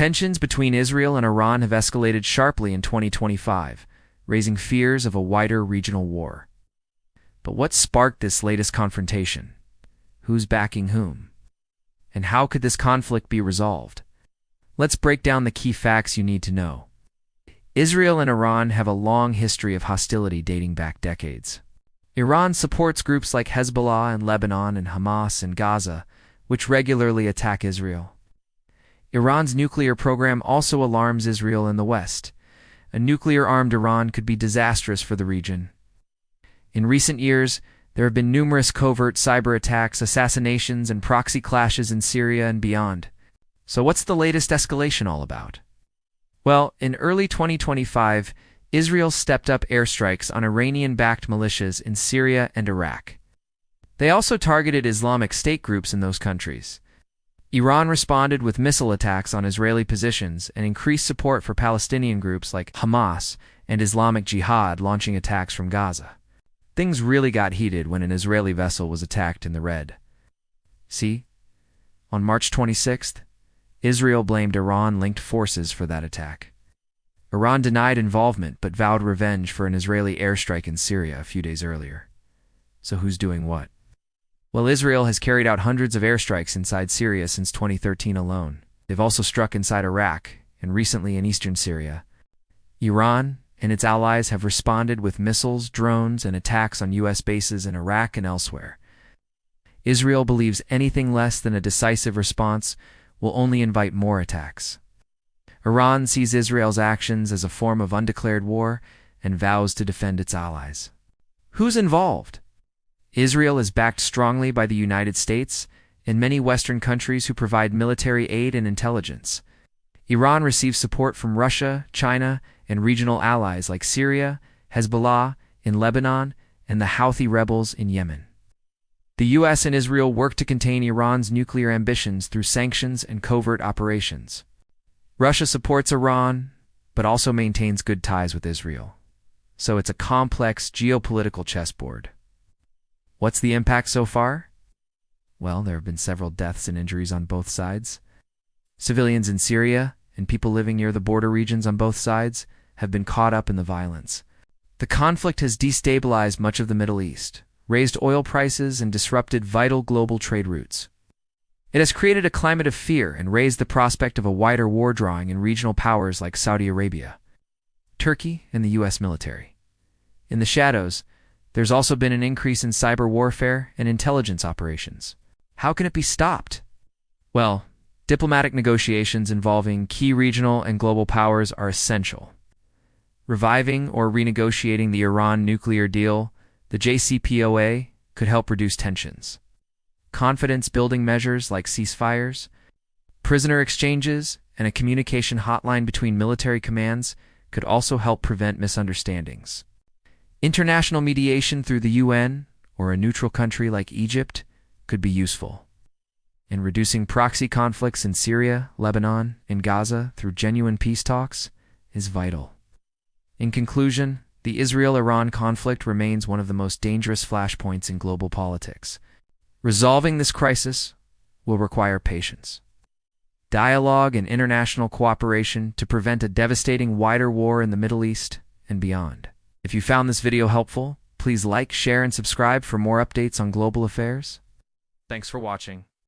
Tensions between Israel and Iran have escalated sharply in 2025, raising fears of a wider regional war. But what sparked this latest confrontation? Who's backing whom? And how could this conflict be resolved? Let's break down the key facts you need to know. Israel and Iran have a long history of hostility dating back decades. Iran supports groups like Hezbollah in Lebanon and Hamas in Gaza, which regularly attack Israel. Iran's nuclear program also alarms Israel in the West. A nuclear-armed Iran could be disastrous for the region. In recent years, there have been numerous covert cyber attacks, assassinations, and proxy clashes in Syria and beyond. So what's the latest escalation all about? Well, in early 2025, Israel stepped up airstrikes on Iranian-backed militias in Syria and Iraq. They also targeted Islamic State groups in those countries. Iran responded with missile attacks on Israeli positions and increased support for Palestinian groups like Hamas and Islamic Jihad launching attacks from Gaza. Things really got heated when an Israeli vessel was attacked in the Red Sea. On March 26th, Israel blamed Iran-linked forces for that attack. Iran denied involvement but vowed revenge for an Israeli airstrike in Syria a few days earlier. So who's doing what? Well, Israel has carried out hundreds of airstrikes inside Syria since 2013 alone. They've also struck inside Iraq and recently in eastern Syria. Iran and its allies have responded with missiles, drones, and attacks on U.S. bases in Iraq and elsewhere. Israel believes anything less than a decisive response will only invite more attacks. Iran sees Israel's actions as a form of undeclared war and vows to defend its allies. Who's involved? Israel is backed strongly by the United States and many Western countries who provide military aid and intelligence. Iran receives support from Russia, China, and regional allies like Syria, Hezbollah in Lebanon, and the Houthi rebels in Yemen. The U.S. and Israel work to contain Iran's nuclear ambitions through sanctions and covert operations. Russia supports Iran, but also maintains good ties with Israel. So it's a complex geopolitical chessboard. What's the impact so far? Well, there have been several deaths and injuries on both sides. Civilians in Syria and people living near the border regions on both sides have been caught up in the violence. The conflict has destabilized much of the Middle East, raised oil prices, and disrupted vital global trade routes. It has created a climate of fear and raised the prospect of a wider war drawing in regional powers like Saudi Arabia, Turkey, and the U.S. military. In the shadows, there's also been an increase in cyber warfare and intelligence operations. How can it be stopped? Well, diplomatic negotiations involving key regional and global powers are essential. Reviving or renegotiating the Iran nuclear deal, the JCPOA, could help reduce tensions. Confidence-building measures like ceasefires, prisoner exchanges, and a communication hotline between military commands could also help prevent misunderstandings. International mediation through the UN or a neutral country like Egypt could be useful. And reducing proxy conflicts in Syria, Lebanon, and Gaza through genuine peace talks is vital. In conclusion, the Israel-Iran conflict remains one of the most dangerous flashpoints in global politics. Resolving this crisis will require patience, dialogue, and international cooperation to prevent a devastating wider war in the Middle East and beyond. If you found this video helpful, please like, share, and subscribe for more updates on global affairs. Thanks for watching.